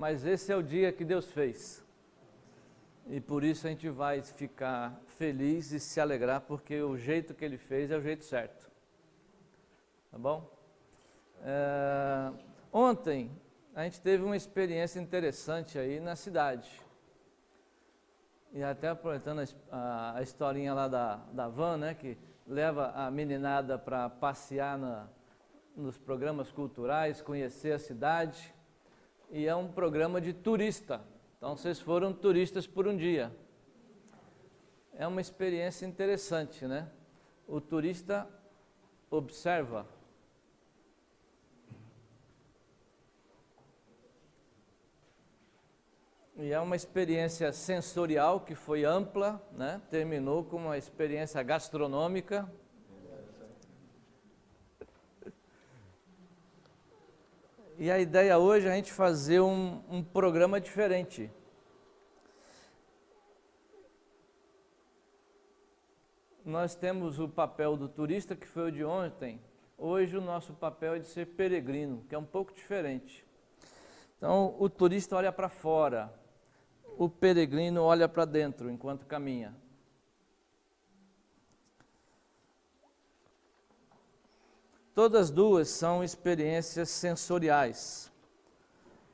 mas esse é o dia que Deus fez. E por isso a gente vai ficar feliz e se alegrar, porque o jeito que Ele fez é o jeito certo. Tá bom? Ontem a gente teve uma experiência interessante aí na cidade. E até aproveitando a historinha lá da van, né, que leva a meninada para passear nos programas culturais, conhecer a cidade. E é um programa de turista. Então vocês foram turistas por um dia. É uma experiência interessante, né? O turista observa. E é uma experiência sensorial que foi ampla, né? Terminou com uma experiência gastronômica. E a ideia hoje é a gente fazer um programa diferente. Nós temos o papel do turista, que foi o de ontem. Hoje o nosso papel é de ser peregrino, que é um pouco diferente. Então o turista olha para fora, o peregrino olha para dentro enquanto caminha. Todas duas são experiências sensoriais,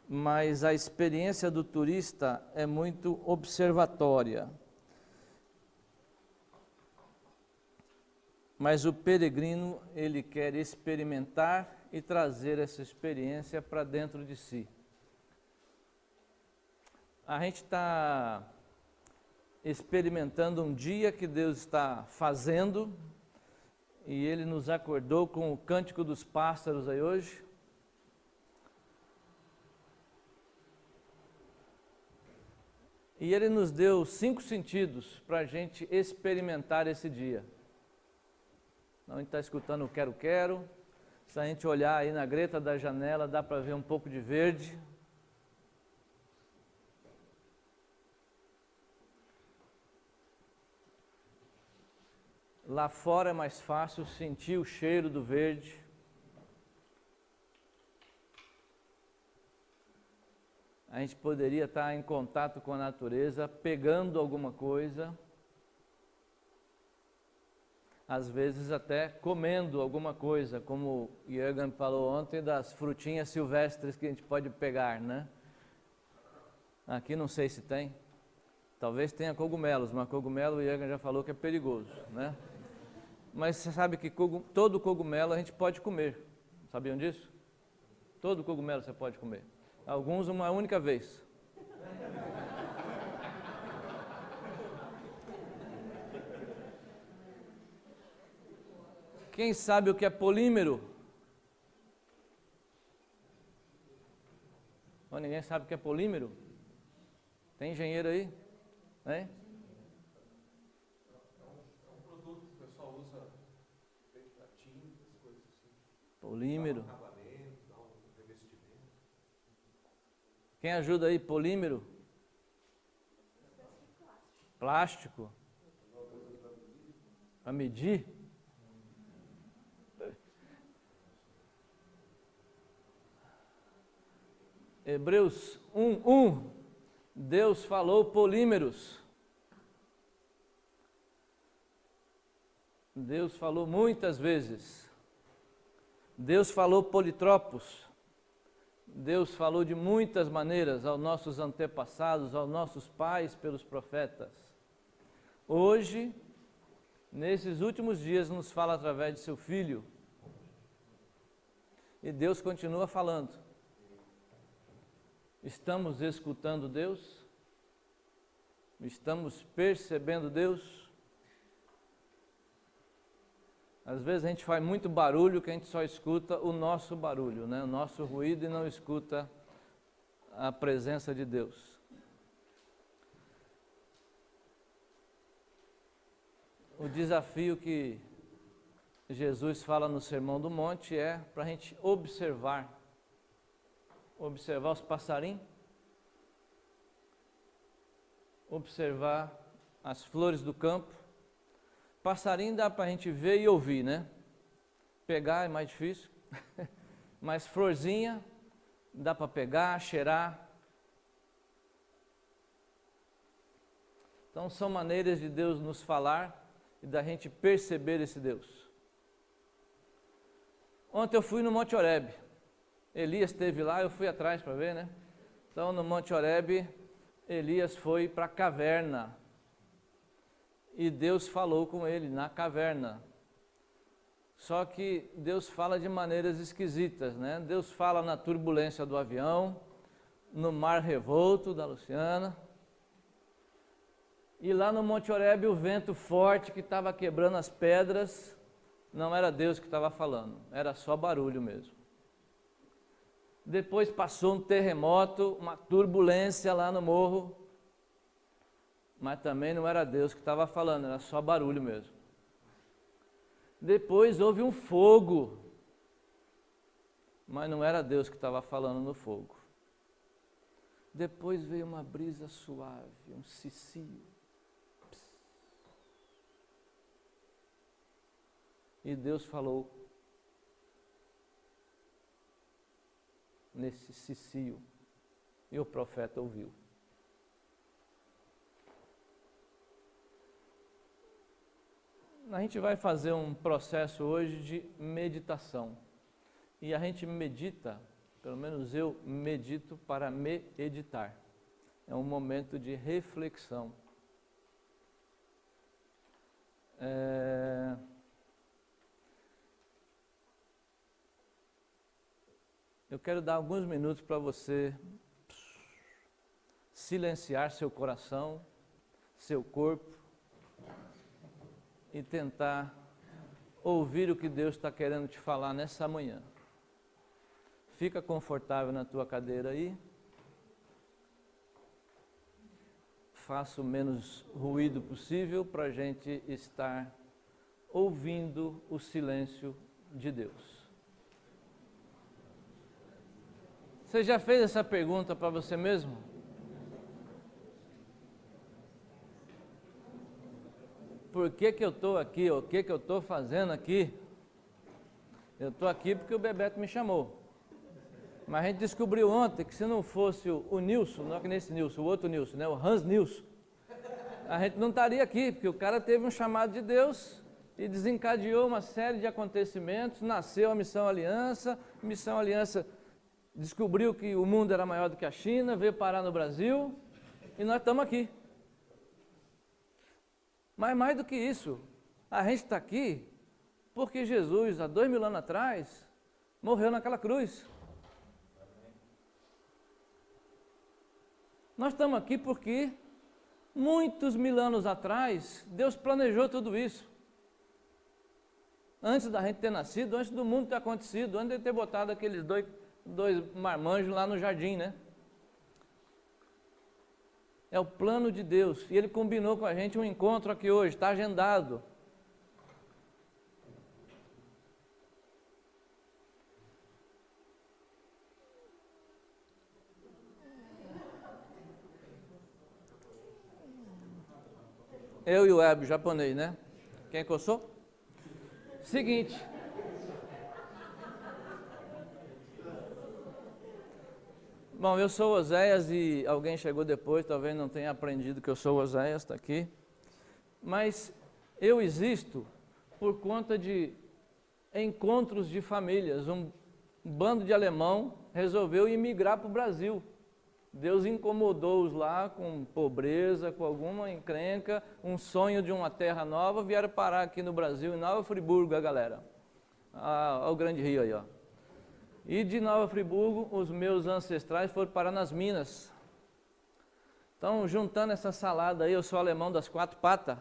mas a experiência do turista é muito observatória. Mas o peregrino, ele quer experimentar e trazer essa experiência para dentro de si. A gente está experimentando um dia que Deus está fazendo, e Ele nos acordou com o cântico dos pássaros aí hoje. E Ele nos deu 5 sentidos para a gente experimentar esse dia. Então a gente está escutando o quero-quero. Se a gente olhar aí na greta da janela, dá para ver um pouco de verde. Lá fora é mais fácil sentir o cheiro do verde. A gente poderia estar em contato com a natureza, pegando alguma coisa. Às vezes até comendo alguma coisa, como o Jürgen falou ontem, das frutinhas silvestres que a gente pode pegar, né? Aqui não sei se tem. Talvez tenha cogumelos, mas cogumelo o Jürgen já falou que é perigoso, né? Mas você sabe que todo cogumelo a gente pode comer. Sabiam disso? Todo cogumelo você pode comer. Alguns uma única vez. Quem sabe o que é polímero? Oh, ninguém sabe o que é polímero? Tem engenheiro aí? Hein? Polímero. Quem ajuda aí? Polímero? Plástico? Para medir? Hebreus 1:1. Deus falou polímeros. Deus falou muitas vezes. Deus falou politropos. Deus falou de muitas maneiras aos nossos antepassados, aos nossos pais pelos profetas. Hoje, nesses últimos dias, nos fala através de seu Filho. E Deus continua falando. Estamos escutando Deus? Estamos percebendo Deus? Às vezes a gente faz muito barulho que a gente só escuta o nosso barulho, né? O nosso ruído, e não escuta a presença de Deus. O desafio que Jesus fala no Sermão do Monte é para a gente observar os passarinhos, observar as flores do campo. Passarinho dá para a gente ver e ouvir, né? Pegar é mais difícil, mas florzinha dá para pegar, cheirar, Então são maneiras de Deus nos falar e da gente perceber esse Deus. Ontem eu fui no Monte Horebe. Elias esteve lá, eu fui atrás para ver, né? Então no Monte Horebe, Elias foi para a caverna. E Deus falou com ele na caverna. Só que Deus fala de maneiras esquisitas, né? Deus fala na turbulência do avião, no mar revolto da Luciana. E lá no Monte Horebe o vento forte que estava quebrando as pedras, não era Deus que estava falando, era só barulho mesmo. Depois passou um terremoto, uma turbulência lá no morro, mas também não era Deus que estava falando, era só barulho mesmo. Depois houve um fogo, mas não era Deus que estava falando no fogo. Depois veio uma brisa suave, um cicio. E Deus falou nesse cicio, e o profeta ouviu. A gente vai fazer um processo hoje de meditação. E a gente medita, pelo menos eu medito para me editar. É um momento de reflexão. Eu quero dar alguns minutos para você silenciar seu coração, seu corpo e tentar ouvir o que Deus está querendo te falar nessa manhã. Fica confortável na tua cadeira aí. Faça o menos ruído possível para a gente estar ouvindo o silêncio de Deus. Você já fez essa pergunta para você mesmo? Por que eu estou aqui? O que eu estou fazendo aqui? Eu estou aqui porque o Bebeto me chamou. Mas a gente descobriu ontem que se não fosse o Nilson, não é que nesse Nilson, o outro Nilson, né? O Hans Nilson, a gente não estaria aqui, porque o cara teve um chamado de Deus e desencadeou uma série de acontecimentos, nasceu a Missão Aliança descobriu que o mundo era maior do que a China, veio parar no Brasil e nós estamos aqui. Mas mais do que isso, a gente está aqui porque Jesus, há 2000 anos atrás, morreu naquela cruz. Nós estamos aqui porque muitos mil anos atrás, Deus planejou tudo isso. Antes da gente ter nascido, antes do mundo ter acontecido, antes de ter botado aqueles dois marmanjos lá no jardim, né? É o plano de Deus. E Ele combinou com a gente um encontro aqui hoje, está agendado. Eu e o Hebe, japonês, né? Quem é que eu sou? Seguinte. Bom, eu sou Oséias e alguém chegou depois, talvez não tenha aprendido que eu sou Oséias, está aqui. Mas eu existo por conta de encontros de famílias. Um bando de alemão resolveu imigrar para o Brasil. Deus incomodou-os lá com pobreza, com alguma encrenca, um sonho de uma terra nova, vieram parar aqui no Brasil, em Nova Friburgo, a galera. Olha o grande rio aí, ó. E de Nova Friburgo, os meus ancestrais foram parar nas Minas. Então, juntando essa salada aí, eu sou alemão das 4 patas,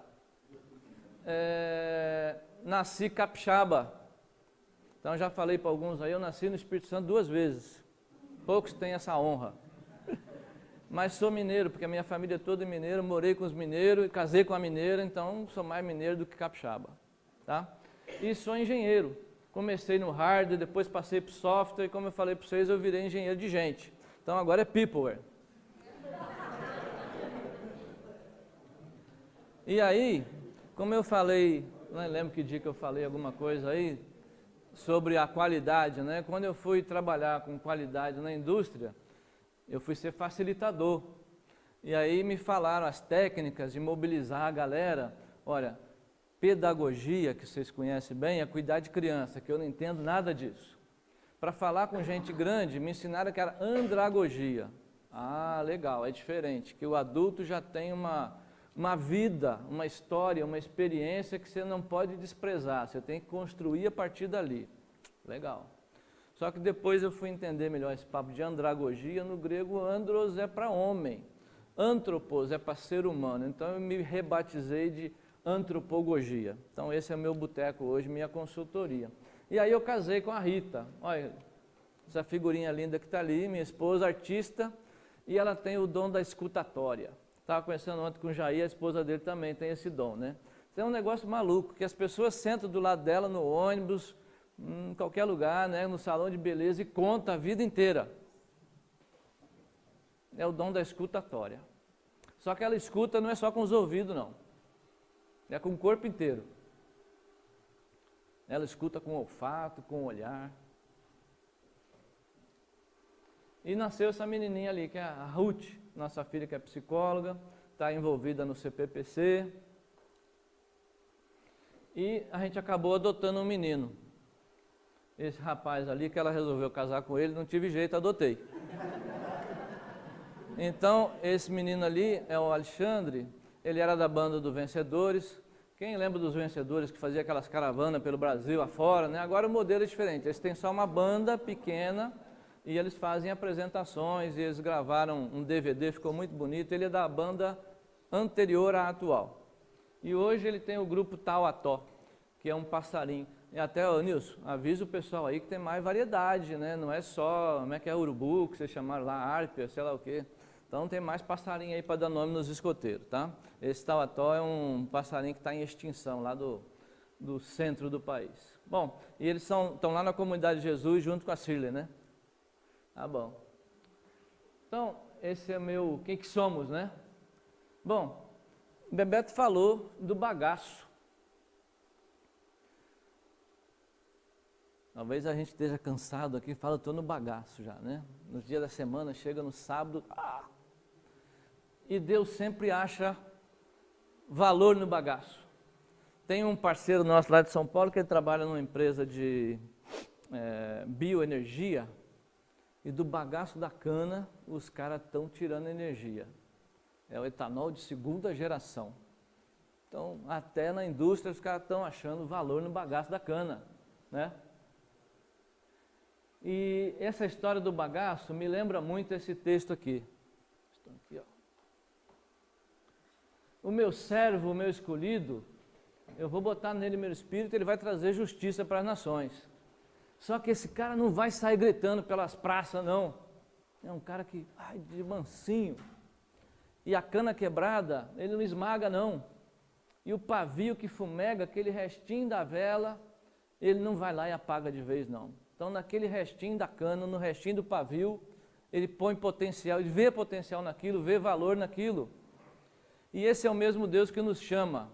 nasci capixaba. Então, já falei para alguns aí, eu nasci no Espírito Santo 2 vezes. Poucos têm essa honra. Mas sou mineiro, porque a minha família é toda mineira, morei com os mineiros, casei com a mineira, então sou mais mineiro do que capixaba, tá? E sou engenheiro. Comecei no hardware, depois passei para o software, e como eu falei para vocês, eu virei engenheiro de gente. Então agora é peopleware. E aí, como eu falei, não lembro que dia que eu falei alguma coisa aí, sobre a qualidade, né? Quando eu fui trabalhar com qualidade na indústria, eu fui ser facilitador. E aí me falaram as técnicas de mobilizar a galera. Olha, pedagogia, que vocês conhecem bem, é cuidar de criança, que eu não entendo nada disso. Para falar com gente grande, me ensinaram que era andragogia. Ah, legal, é diferente, que o adulto já tem uma vida, uma história, uma experiência que você não pode desprezar, você tem que construir a partir dali. Legal. Só que depois eu fui entender melhor esse papo de andragogia. No grego, andros é para homem, antropos é para ser humano. Então eu me rebatizei de antropogogia. Então esse é o meu boteco hoje, minha consultoria. E aí eu casei com a Rita. Olha, essa figurinha linda que está ali, minha esposa, artista, e ela tem o dom da escutatória. Estava conversando ontem com o Jair, a esposa dele também tem esse dom, né? Isso é um negócio maluco, que as pessoas sentam do lado dela no ônibus, em qualquer lugar, né, no salão de beleza, e conta a vida inteira. É o dom da escutatória. Só que ela escuta não é só com os ouvidos, não. É com o corpo inteiro. Ela escuta com o olfato, com o olhar. E nasceu essa menininha ali, que é a Ruth, nossa filha que é psicóloga, está envolvida no CPPC. E a gente acabou adotando um menino. Esse rapaz ali, que ela resolveu casar com ele, não tive jeito, adotei. Então, esse menino ali é o Alexandre, ele era da banda do Vencedores. Quem lembra dos Vencedores que fazia aquelas caravanas pelo Brasil afora, né? Agora o modelo é diferente, eles têm só uma banda pequena e eles fazem apresentações, e eles gravaram um DVD, ficou muito bonito. Ele é da banda anterior à atual. E hoje ele tem o grupo Tauató, que é um passarinho. E até, Nilson, avisa o pessoal aí que tem mais variedade, né? Não é só, como é que é, urubu, que vocês chamaram lá, árpia, sei lá o quê. Então tem mais passarinho aí para dar nome nos escoteiros, tá? Esse tauató é um passarinho que está em extinção lá do centro do país. Bom, e eles estão lá na Comunidade de Jesus junto com a Shirley, né? Tá bom. Então, esse é meu, quem que somos, né? Bom, o Bebeto falou do bagaço. Talvez a gente esteja cansado aqui, fala, estou no bagaço já, né? Nos dias da semana, chega no sábado, e Deus sempre acha valor no bagaço. Tem um parceiro nosso lá de São Paulo que ele trabalha numa empresa de bioenergia, e do bagaço da cana os caras estão tirando energia. É o etanol de segunda geração. Então, até na indústria os caras estão achando valor no bagaço da cana, né? E essa história do bagaço me lembra muito esse texto aqui. Aqui, ó. O meu servo, o meu escolhido, eu vou botar nele meu espírito, ele vai trazer justiça para as nações. Só que esse cara não vai sair gritando pelas praças, não. É um cara que, de mansinho. E a cana quebrada, ele não esmaga, não. E o pavio que fumega, aquele restinho da vela, ele não vai lá e apaga de vez, não. Então, naquele restinho da cana, no restinho do pavio, ele põe potencial, ele vê potencial naquilo, vê valor naquilo. E esse é o mesmo Deus que nos chama.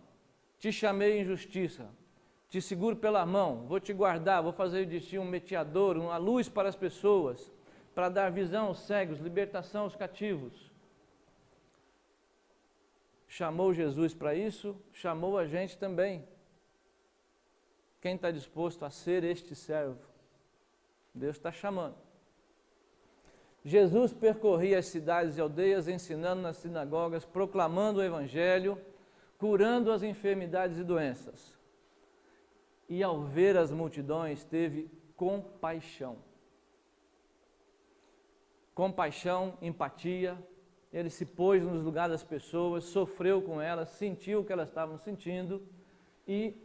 Te chamei em justiça, te seguro pela mão, vou te guardar, vou fazer de ti um mediador, uma luz para as pessoas, para dar visão aos cegos, libertação aos cativos. Chamou Jesus para isso, chamou a gente também. Quem está disposto a ser este servo? Deus está chamando. Jesus percorria as cidades e aldeias, ensinando nas sinagogas, proclamando o Evangelho, curando as enfermidades e doenças. E ao ver as multidões, teve compaixão. Compaixão, empatia. Ele se pôs nos lugares das pessoas, sofreu com elas, sentiu o que elas estavam sentindo e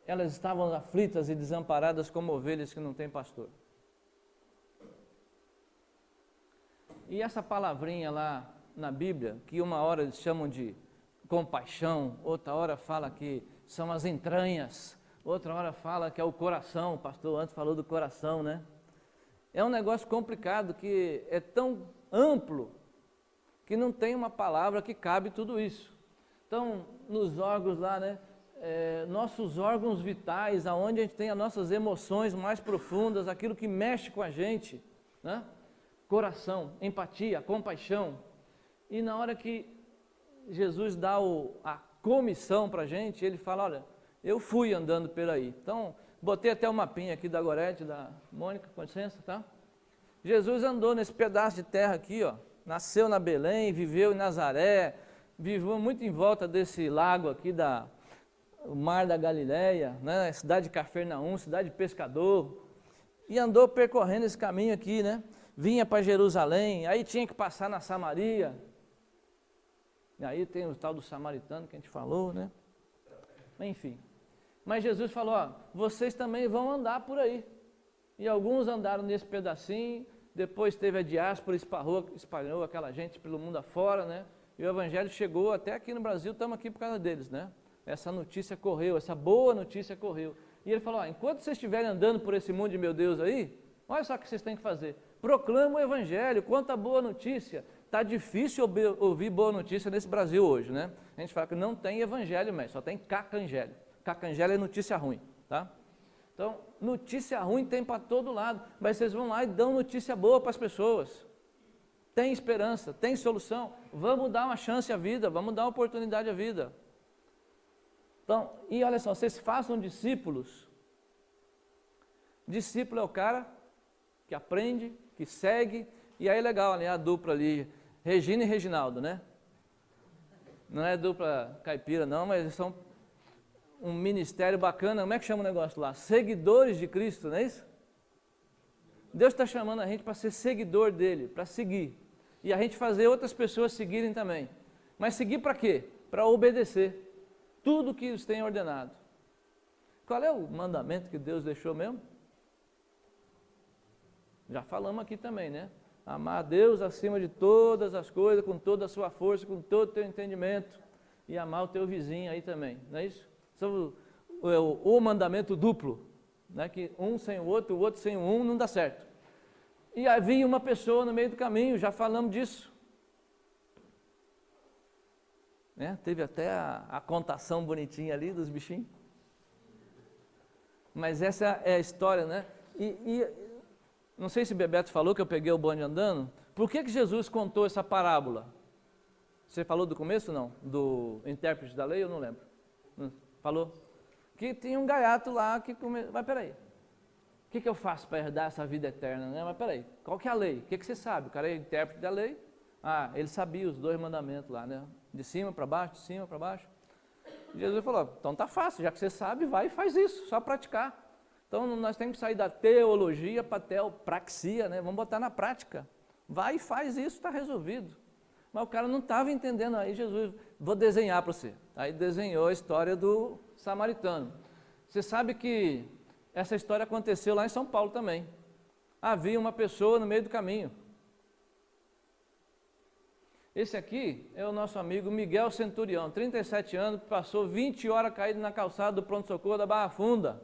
elas estavam aflitas e desamparadas como ovelhas que não têm pastor. E essa palavrinha lá na Bíblia, que uma hora eles chamam de compaixão, outra hora fala que são as entranhas, outra hora fala que é o coração, o pastor antes falou do coração, né? É um negócio complicado, que é tão amplo, que não tem uma palavra que cabe tudo isso. Então, nos órgãos lá, né? Nossos órgãos vitais, aonde a gente tem as nossas emoções mais profundas, aquilo que mexe com a gente, né? Coração, empatia, compaixão. E na hora que Jesus dá a comissão para a gente, ele fala, olha, eu fui andando por aí. Então, botei até o mapinha aqui da Gorete, da Mônica, com licença, tá? Jesus andou nesse pedaço de terra aqui, ó, nasceu na Belém, viveu em Nazaré, viveu muito em volta desse lago aqui, o Mar da Galileia, né? Cidade de Cafarnaum, cidade de pescador, e andou percorrendo esse caminho aqui, né? Vinha para Jerusalém, aí tinha que passar na Samaria, e aí tem o tal do samaritano que a gente falou, né? Enfim, mas Jesus falou, ó, vocês também vão andar por aí, e alguns andaram nesse pedacinho, depois teve a diáspora, espalhou aquela gente pelo mundo afora, né? E o evangelho chegou até aqui no Brasil, estamos aqui por causa deles, né? Essa notícia correu, essa boa notícia correu. E ele falou, ó, enquanto vocês estiverem andando por esse mundo de meu Deus aí, olha só o que vocês têm que fazer. Proclama o evangelho, conta a boa notícia. Está difícil ouvir boa notícia nesse Brasil hoje, né? A gente fala que não tem evangelho mais, só tem cacangelho. Cacangelho é notícia ruim, tá? Então, notícia ruim tem para todo lado, mas vocês vão lá e dão notícia boa para as pessoas. Tem esperança, tem solução, vamos dar uma chance à vida, vamos dar uma oportunidade à vida. Então, e olha só, vocês façam discípulos. Discípulo é o cara que aprende, que segue, e aí legal, né, a dupla ali, Regina e Reginaldo, né? Não é dupla caipira não, mas eles são um ministério bacana. Como é que chama o negócio lá? Seguidores de Cristo, não é isso? Deus está chamando a gente para ser seguidor dele, para seguir. E a gente fazer outras pessoas seguirem também. Mas seguir para quê? Para obedecer tudo que eles têm ordenado. Qual é o mandamento que Deus deixou mesmo? Já falamos aqui também, né? Amar a Deus acima de todas as coisas, com toda a sua força, com todo o teu entendimento. E amar o teu vizinho aí também, não é isso? O mandamento duplo, né? Que um sem o outro sem o um, não dá certo. E havia uma pessoa no meio do caminho, já falamos disso. Né? Teve até a contação bonitinha ali dos bichinhos. Mas essa é a história, né? E não sei se Bebeto falou que eu peguei o bonde andando. Por que Jesus contou essa parábola? Você falou do começo, não? Do intérprete da lei, eu não lembro. Falou? Que tinha um gaiato lá que Mas peraí, o que eu faço para herdar essa vida eterna? Né? Mas peraí, qual que é a lei? O que você sabe? O cara é intérprete da lei. Ah, ele sabia os 2 mandamentos lá, né? De cima para baixo, de cima para baixo. E Jesus falou, então tá fácil, já que você sabe, vai e faz isso, só praticar. Então nós temos que sair da teologia para a teopraxia, né? Vamos botar na prática. Vai e faz isso, está resolvido. Mas o cara não estava entendendo, aí Jesus, vou desenhar para você. Aí desenhou a história do samaritano. Você sabe que essa história aconteceu lá em São Paulo também. Havia uma pessoa no meio do caminho. Esse aqui é o nosso amigo Miguel Centurião, 37 anos, passou 20 horas caído na calçada do pronto-socorro da Barra Funda,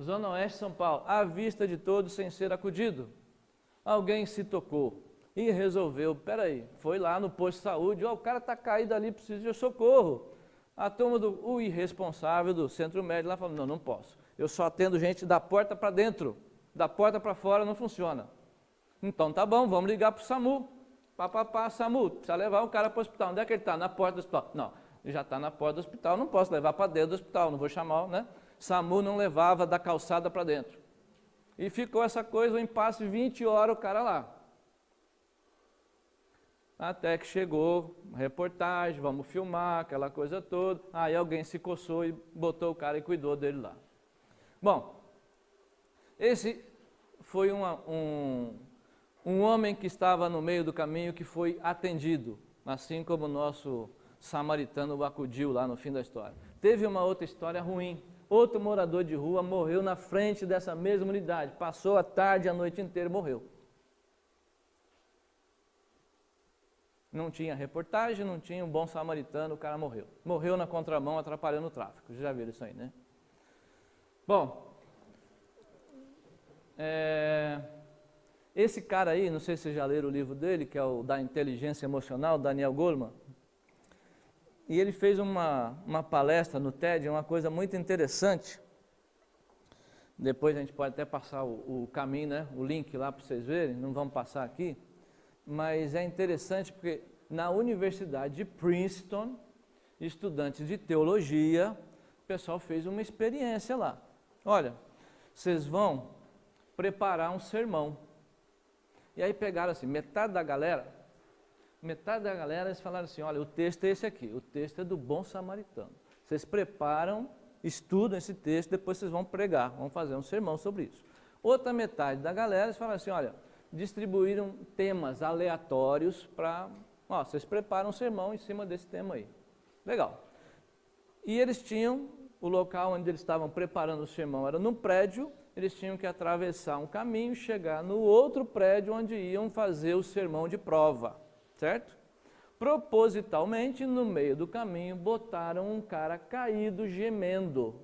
Zona Oeste de São Paulo, à vista de todos sem ser acudido. Alguém se tocou e resolveu, peraí, foi lá no posto de saúde, o cara está caído ali, precisa de socorro. A turma o irresponsável do centro médico lá falou, não posso, eu só atendo gente da porta para dentro, da porta para fora não funciona. Então tá bom, vamos ligar para o SAMU. SAMU, precisa levar o cara para o hospital. Onde é que ele está? Na porta do hospital. Não, ele já está na porta do hospital, não posso levar para dentro do hospital, não vou chamar, né? SAMU não levava da calçada para dentro. E ficou essa coisa, um impasse, 20 horas o cara lá. Até que chegou a reportagem, vamos filmar, aquela coisa toda. Aí alguém se coçou e botou o cara e cuidou dele lá. Bom, esse foi um homem que estava no meio do caminho que foi atendido, assim como o nosso samaritano o acudiu lá no fim da história. Teve uma outra história ruim. Outro morador de rua morreu na frente dessa mesma unidade. Passou a tarde e a noite inteira, morreu. Não tinha reportagem, não tinha um bom samaritano, o cara morreu. Morreu na contramão, atrapalhando o tráfego. Já viram isso aí, né? Bom, esse cara aí, não sei se vocês já leram o livro dele, que é o da inteligência emocional, Daniel Goleman, e ele fez uma palestra no TED, uma coisa muito interessante. Depois a gente pode até passar o caminho, né? O link lá para vocês verem, não vamos passar aqui, mas é interessante porque na Universidade de Princeton, estudantes de teologia, o pessoal fez uma experiência lá. Olha, vocês vão preparar um sermão. E aí pegaram assim, metade da galera, eles falaram assim, olha, o texto é esse aqui, o texto é do bom samaritano. Vocês preparam, estudam esse texto, depois vocês vão pregar, vão fazer um sermão sobre isso. Outra metade da galera, eles falaram assim, olha, distribuíram temas aleatórios para, vocês preparam um sermão em cima desse tema aí. Legal. E eles tinham, o local onde eles estavam preparando o sermão era num prédio, eles tinham que atravessar um caminho, chegar no outro prédio onde iam fazer o sermão de prova, certo? Propositalmente, no meio do caminho, botaram um cara caído, gemendo.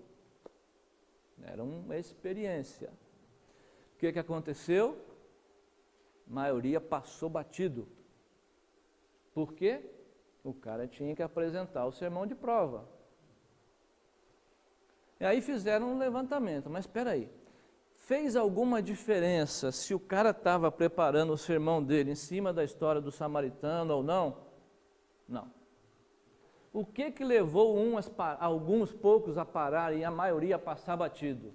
Era uma experiência. O que aconteceu? A maioria passou batido. Por quê? O cara tinha que apresentar o sermão de prova. E aí fizeram um levantamento, mas espera aí. Fez alguma diferença se o cara estava preparando o sermão dele em cima da história do samaritano ou não? Não. O que levou alguns poucos a parar e a maioria a passar batido?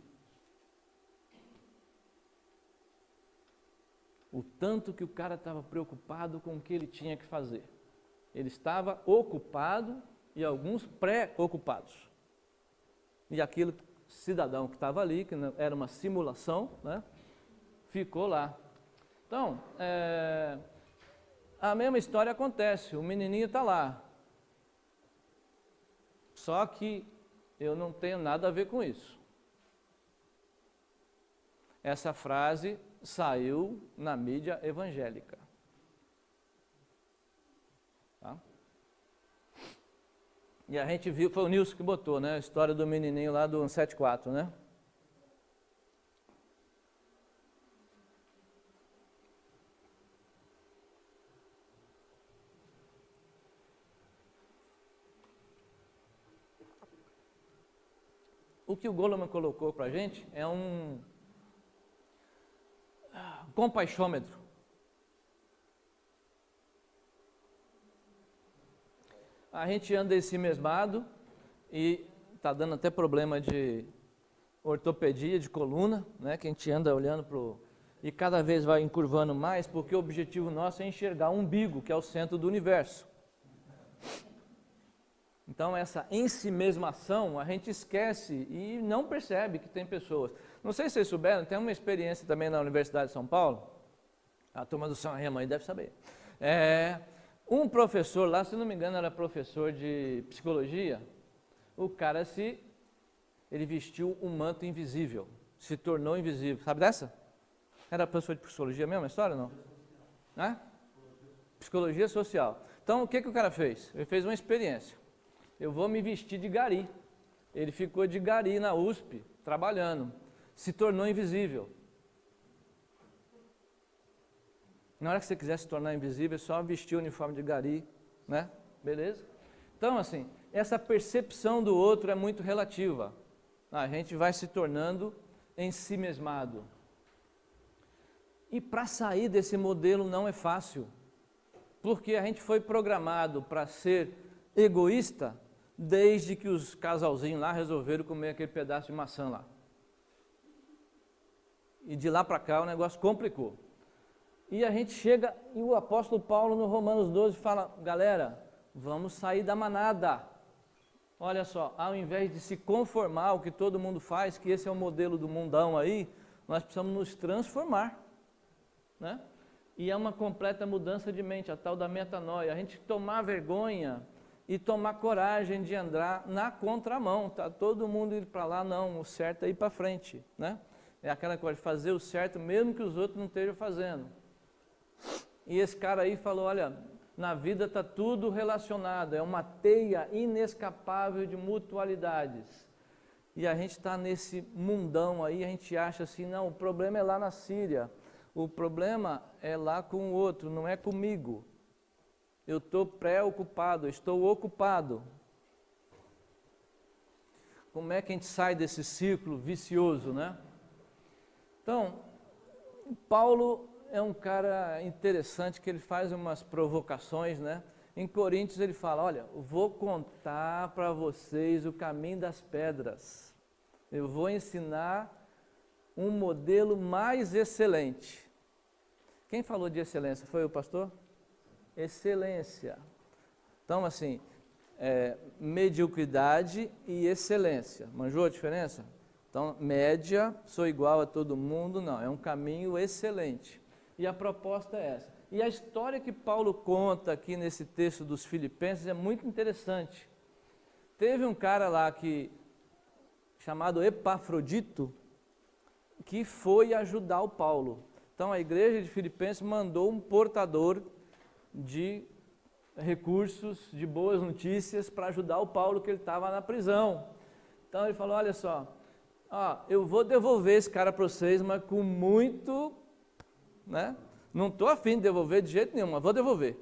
O tanto que o cara estava preocupado com o que ele tinha que fazer. Ele estava ocupado e alguns pré-ocupados. E aquele cidadão que estava ali, que era uma simulação, né, ficou lá. Então, a mesma história acontece, o menininho está lá. Só que eu não tenho nada a ver com isso. Essa frase saiu na mídia evangélica. Tá? E a gente viu, foi o Nilson que botou, né? A história do menininho lá do 174, né? O que o Goleman colocou para a gente é um compaixômetro. A gente anda ensimesmado e está dando até problema de ortopedia, de coluna, né? Que a gente anda olhando e cada vez vai encurvando mais, porque o objetivo nosso é enxergar o umbigo, que é o centro do universo. Então essa ensimesmação a gente esquece e não percebe que tem pessoas. Não sei se vocês souberam, tem uma experiência também na Universidade de São Paulo, a turma do São Remo aí deve saber. Um professor lá, se não me engano, era professor de psicologia, o cara ele vestiu um manto invisível, se tornou invisível. Sabe dessa? Era professor de psicologia mesmo a história, não? Psicologia social. Então, o que o cara fez? Ele fez uma experiência. Eu vou me vestir de gari. Ele ficou de gari na USP, trabalhando. Se tornou invisível. Na hora que você quiser se tornar invisível, é só vestir o uniforme de gari, né? Beleza? Então, assim, essa percepção do outro é muito relativa. A gente vai se tornando ensimesmado. E para sair desse modelo não é fácil. Porque a gente foi programado para ser egoísta desde que os casalzinhos lá resolveram comer aquele pedaço de maçã lá. E de lá para cá o negócio complicou. E a gente chega, e o apóstolo Paulo no Romanos 12 fala, galera, vamos sair da manada. Olha só, ao invés de se conformar ao que todo mundo faz, que esse é o modelo do mundão aí, nós precisamos nos transformar, né? E é uma completa mudança de mente, a tal da metanoia, a gente tomar vergonha e tomar coragem de andar na contramão, tá todo mundo indo para lá, não, o certo é ir para frente, né? É aquela coisa de fazer o certo mesmo que os outros não estejam fazendo. E esse cara aí falou, olha, na vida está tudo relacionado, é uma teia inescapável de mutualidades. E a gente está nesse mundão aí, a gente acha assim, não, o problema é lá na Síria, o problema é lá com o outro, não é comigo. Eu estou preocupado, estou ocupado. Como é que a gente sai desse círculo vicioso, né? Então, Paulo é um cara interessante que ele faz umas provocações, né? Em Coríntios ele fala, olha, vou contar para vocês o caminho das pedras. Eu vou ensinar um modelo mais excelente. Quem falou de excelência? Foi o pastor? Excelência. Então, assim, mediocridade e excelência. Manjou a diferença? Então, média, sou igual a todo mundo, não. É um caminho excelente. E a proposta é essa. E a história que Paulo conta aqui nesse texto dos Filipenses é muito interessante. Teve um cara lá chamado Epafrodito, que foi ajudar o Paulo. Então a igreja de Filipenses mandou um portador de recursos, de boas notícias para ajudar o Paulo, que ele estava na prisão. Então ele falou, olha só, eu vou devolver esse cara para vocês, mas com muito, né? Não estou afim de devolver de jeito nenhum, mas vou devolver.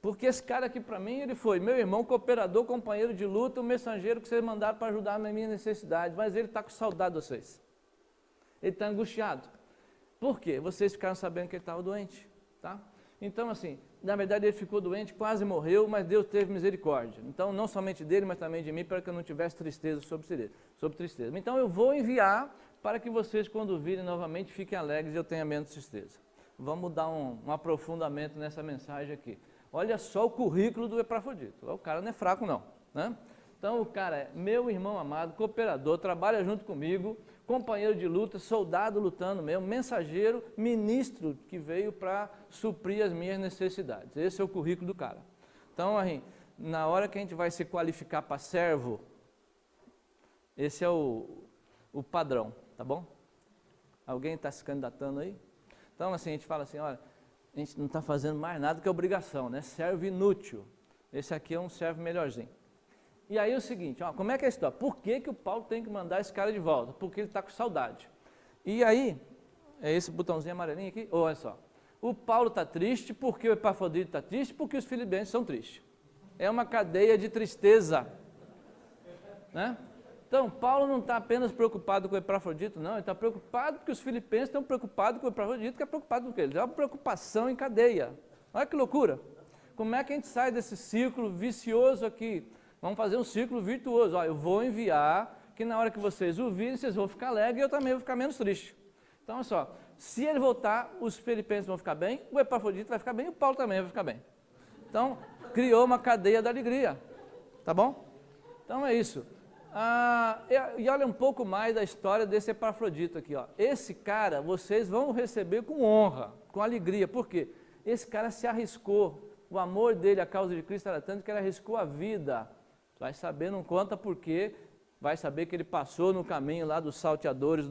Porque esse cara aqui para mim, ele foi meu irmão, cooperador, companheiro de luta, o mensageiro que vocês mandaram para ajudar na minha necessidade, mas ele está com saudade de vocês. Ele está angustiado. Por quê? Vocês ficaram sabendo que ele estava doente, tá? Então, assim, na verdade ele ficou doente, quase morreu, mas Deus teve misericórdia. Então, não somente dele, mas também de mim, para que eu não tivesse tristeza sobre tristeza. Então, eu vou enviar para que vocês, quando virem novamente, fiquem alegres e eu tenha menos tristeza. Vamos dar um aprofundamento nessa mensagem aqui. Olha só o currículo do Epafrodito. O cara não é fraco, não, né? Então, o cara é meu irmão amado, cooperador, trabalha junto comigo, companheiro de luta, soldado lutando mesmo, mensageiro, ministro que veio para suprir as minhas necessidades. Esse é o currículo do cara. Então, na hora que a gente vai se qualificar para servo, esse é o padrão, tá bom? Alguém está se candidatando aí? Então, assim, a gente fala assim, olha, a gente não está fazendo mais nada que obrigação, né? Servo inútil. Esse aqui é um servo melhorzinho. E aí é o seguinte, como é que é a história? Por que o Paulo tem que mandar esse cara de volta? Porque ele está com saudade. E aí, é esse botãozinho amarelinho aqui, olha só. O Paulo está triste, porque o Epafrodito está triste, porque os filipenses são tristes. É uma cadeia de tristeza, né? Então, Paulo não está apenas preocupado com o Epafrodito, não, ele está preocupado porque os filipenses estão preocupados com o Epafrodito, que é preocupado com ele. É uma preocupação em cadeia. Olha que loucura. Como é que a gente sai desse círculo vicioso aqui? Vamos fazer um círculo virtuoso. Eu vou enviar, que na hora que vocês ouvirem, vocês vão ficar alegres e eu também vou ficar menos triste. Então, olha só, se ele voltar, os filipenses vão ficar bem, o Epafrodito vai ficar bem e o Paulo também vai ficar bem. Então, criou uma cadeia da alegria. Tá bom? Então é isso. E olha um pouco mais da história desse Epafrodito aqui. Esse cara, vocês vão receber com honra, com alegria. Por quê? Esse cara se arriscou. O amor dele, a causa de Cristo era tanto que ele arriscou a vida. Vai saber, não conta porque, vai saber que ele passou no caminho lá dos salteadores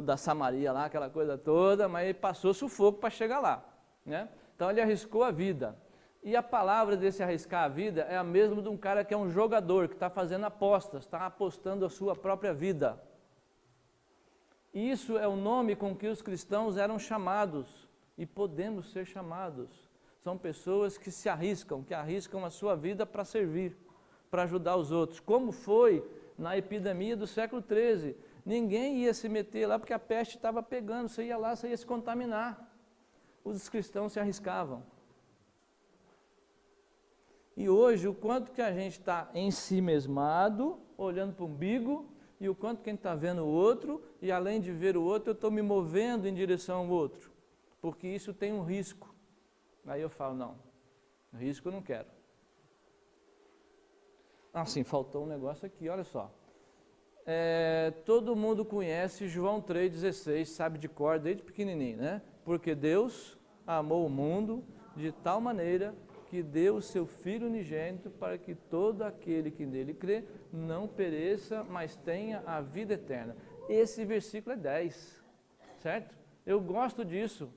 da Samaria, lá, aquela coisa toda, mas ele passou sufoco para chegar lá, né? Então ele arriscou a vida. E a palavra desse arriscar a vida é a mesma de um cara que é um jogador, que está fazendo apostas, está apostando a sua própria vida. Isso é o nome com que os cristãos eram chamados, e podemos ser chamados. São pessoas que se arriscam, que arriscam a sua vida para servir, para ajudar os outros. Como foi na epidemia do século XIII. Ninguém ia se meter lá porque a peste estava pegando, você ia lá, você ia se contaminar. Os cristãos se arriscavam. E hoje, o quanto que a gente está em si mesmado, olhando para o umbigo, e o quanto que a gente está vendo o outro, e além de ver o outro, eu estou me movendo em direção ao outro. Porque isso tem um risco. Aí eu falo, não, risco eu não quero. Sim, faltou um negócio aqui, olha só. Todo mundo conhece João 3,16, sabe de cor desde pequenininho, né? Porque Deus amou o mundo de tal maneira que deu o seu Filho unigênito para que todo aquele que nele crê não pereça, mas tenha a vida eterna. Esse versículo é 10, certo? Eu gosto disso,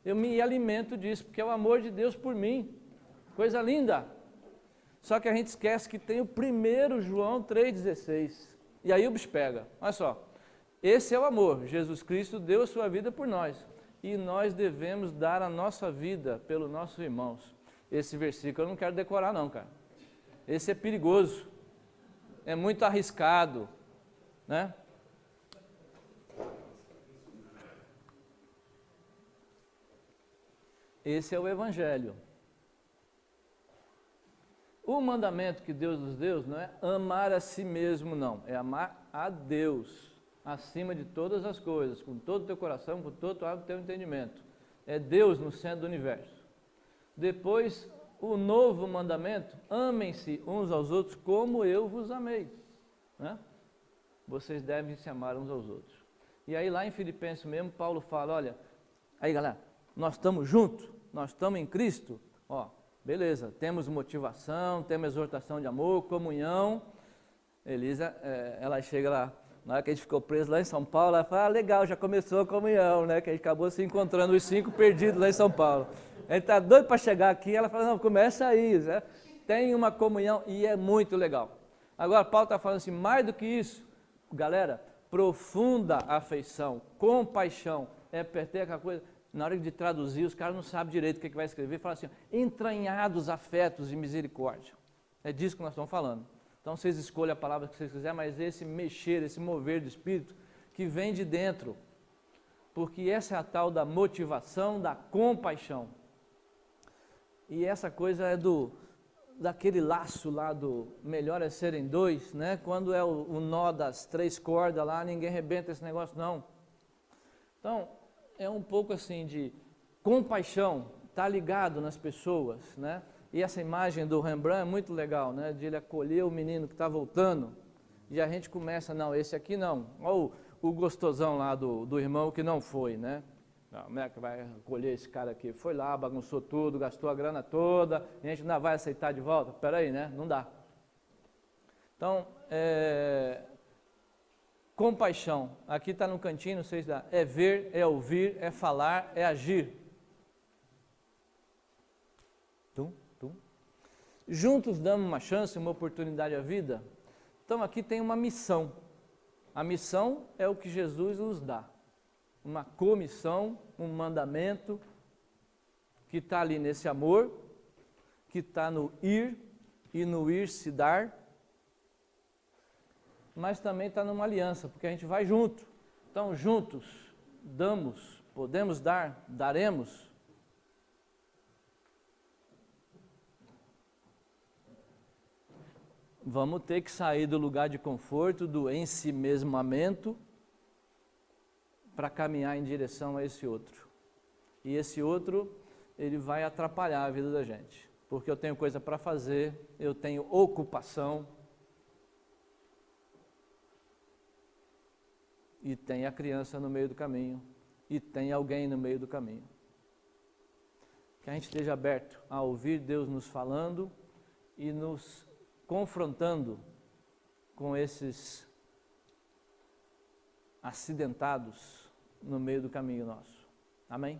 eu me alimento disso, porque é o amor de Deus por mim, coisa linda. Só que a gente esquece que tem o primeiro João 3,16, e aí o bicho pega. Olha só, esse é o amor, Jesus Cristo deu a sua vida por nós, e nós devemos dar a nossa vida pelos nossos irmãos. Esse versículo eu não quero decorar não, cara. Esse é perigoso, é muito arriscado, né? Esse é o Evangelho. o mandamento que Deus nos deu não é amar a si mesmo, não. É amar a Deus, acima de todas as coisas, com todo o teu coração, com todo o teu entendimento. É Deus no centro do universo. Depois, o novo mandamento, amem-se uns aos outros como eu vos amei. Né? Vocês devem se amar uns aos outros. E aí lá em Filipenses mesmo, Paulo fala, olha, aí galera, nós estamos juntos, nós estamos em Cristo, ó, beleza, temos motivação, temos exortação de amor, comunhão. Elisa, ela chega lá, na hora que a gente ficou preso lá em São Paulo, ela fala, legal, já começou a comunhão, né, que a gente acabou se encontrando os 5 perdidos lá em São Paulo. A gente está doido para chegar aqui, ela fala, não, começa aí, né? Tem uma comunhão e é muito legal. Agora, Paulo está falando assim, mais do que isso, galera, profunda afeição, compaixão, pertence aquela coisa, na hora de traduzir, os caras não sabem direito o que vai escrever, fala assim, entranhados afetos de misericórdia. É disso que nós estamos falando. Então, vocês escolhem a palavra que vocês quiserem, mas esse mexer, esse mover do Espírito, que vem de dentro, porque essa é a tal da motivação, da compaixão. E essa coisa é daquele laço lá do melhor é serem 2, né? Quando é o nó das 3 cordas lá, ninguém arrebenta esse negócio, não. Então, é um pouco assim de compaixão, tá ligado nas pessoas, né? E essa imagem do Rembrandt é muito legal, né? De ele acolher o menino que está voltando, e a gente começa, não, esse aqui não. Olha o gostosão lá do irmão que não foi, né? Não, como é que vai acolher esse cara aqui? Foi lá, bagunçou tudo, gastou a grana toda, e a gente não vai aceitar de volta? Peraí, né? Não dá. Então, compaixão, aqui está no cantinho, não sei se dá, é ver, é ouvir, é falar, é agir. Juntos damos uma chance, uma oportunidade à vida. Então aqui tem uma missão. A missão é o que Jesus nos dá. Uma comissão, um mandamento, que está ali nesse amor, que está no ir e no ir se dar, mas também está numa aliança, porque a gente vai junto. Então juntos damos, podemos dar, daremos. Vamos ter que sair do lugar de conforto, do ensimesmamento, para caminhar em direção a esse outro. E esse outro, ele vai atrapalhar a vida da gente, porque eu tenho coisa para fazer, eu tenho ocupação, e tem a criança no meio do caminho, e tem alguém no meio do caminho. Que a gente esteja aberto a ouvir Deus nos falando e nos confrontando com esses acidentados no meio do caminho nosso. Amém?